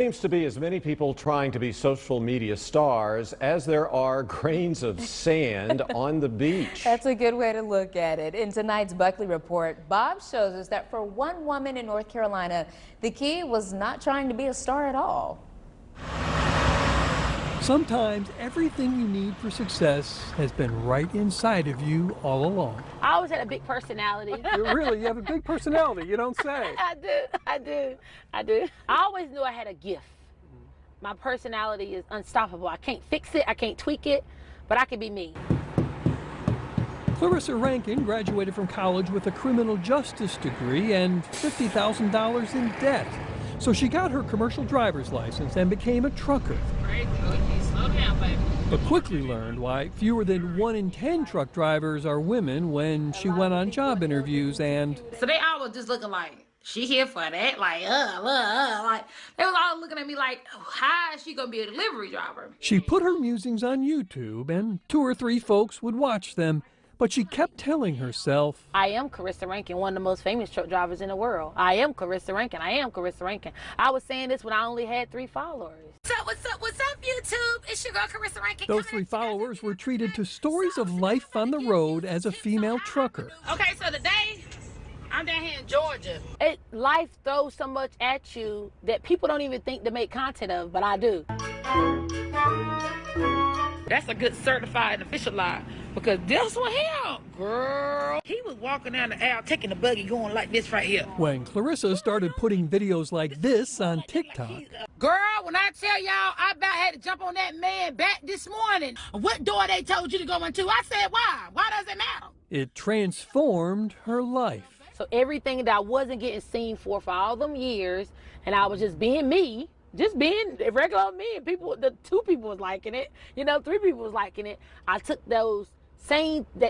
Seems to be as many people trying to be social media stars as there are grains of sand on the beach. That's a good way to look at it. In tonight's Buckley Report, Bob shows us that for one woman in North Carolina, the key was not trying to be a star at all. Sometimes everything you need for success has been right inside of you all along. I always had a big personality. Really? You have a big personality, you don't say. I do. I always knew I had a gift. My personality is unstoppable. I can't fix it, I can't tweak it, but I can be me. Clarissa Rankin graduated from college with a criminal justice degree and $50,000 in debt. So she got her commercial driver's license and became a trucker. Slow down, baby. But quickly learned why fewer than 1 in 10 truck drivers are women when she went on job interviews and... So they all was just looking like, she here for that? Like, like, they was all looking at me like, how is she gonna be a delivery driver? She put her musings on YouTube and 2 or 3 folks would watch them. But she kept telling herself, I am Clarissa Rankin, one of the most famous truck drivers in the world. I am Clarissa Rankin. I am Clarissa Rankin. I was saying this when I only had 3 followers. What's up, YouTube? It's your girl, Clarissa Rankin. Those 3 followers were treated to stories of life on the road as a female trucker. Okay, so today, I'm down here in Georgia. Life throws so much at you that people don't even think to make content of, but I do. That's a good certified official lie. Because this one here, girl, he was walking down the aisle taking the buggy going like this right here. When Clarissa started putting videos like this on TikTok. Girl, when I tell y'all I about had to jump on that man back this morning, what door they told you to go into, I said, why? Why does it matter? It transformed her life. So everything that I wasn't getting seen for all them years, and I was just being me, just being regular me, and the 2 people was liking it, 3 people was liking it. I took that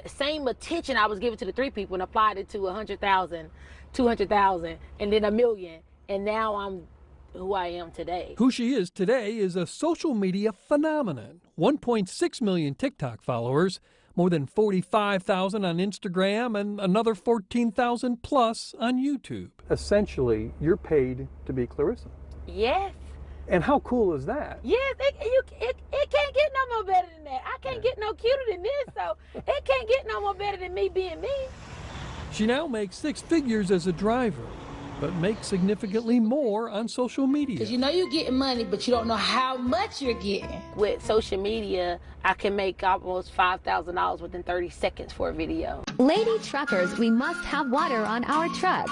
same attention I was giving to the 3 people and applied it to 100,000, 200,000, and then 1 million. And now I'm who I am today. Who she is today is a social media phenomenon. 1.6 million TikTok followers, more than 45,000 on Instagram, and another 14,000 plus on YouTube. Essentially, you're paid to be Clarissa. Yes. And how cool is that? Yes, it can't get no more better than that. I can't get no cuter than this, so it can't get no more better than me being me. She now makes 6 figures as a driver, but makes significantly more on social media. Because you're getting money, but you don't know how much you're getting. With social media, I can make almost $5,000 within 30 seconds for a video. Lady truckers, we must have water on our truck.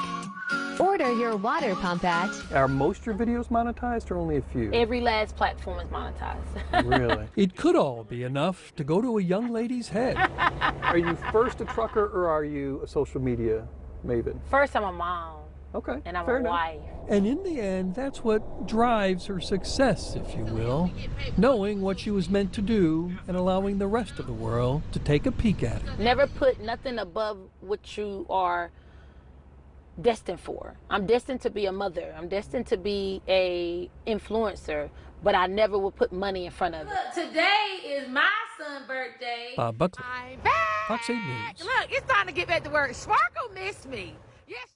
Order your water pump at... Are most your videos monetized or only a few? Every last platform is monetized. Really? It could all be enough to go to a young lady's head. Are you first a trucker or are you a social media maven? First, I'm a mom. Okay, and I'm fair a enough. wife. And in the end, that's what drives her success, if you will. Knowing what she was meant to do and allowing the rest of the world to take a peek at it. Never put nothing above what you are destined for. I'm destined to be a mother. I'm destined to be a influencer, but I never will put money in front of it. Look, today is my son's birthday. Bob Buckley, I'm back. Fox 8 News. Look, it's time to get back to work. Sparkle missed me. Yes.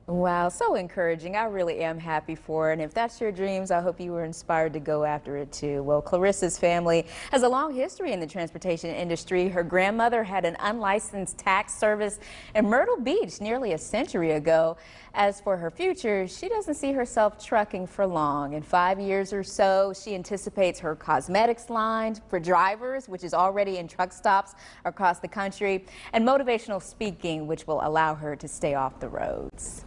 Wow, so encouraging. I really am happy for her. And if that's your dreams, I hope you were inspired to go after it too. Well, Clarissa's family has a long history in the transportation industry. Her grandmother had an unlicensed tax service in Myrtle Beach nearly a century ago. As for her future, she doesn't see herself trucking for long. In 5 years or so, she anticipates her cosmetics line for drivers, which is already in truck stops across the country, and motivational speaking, which will allow her to stay off the roads.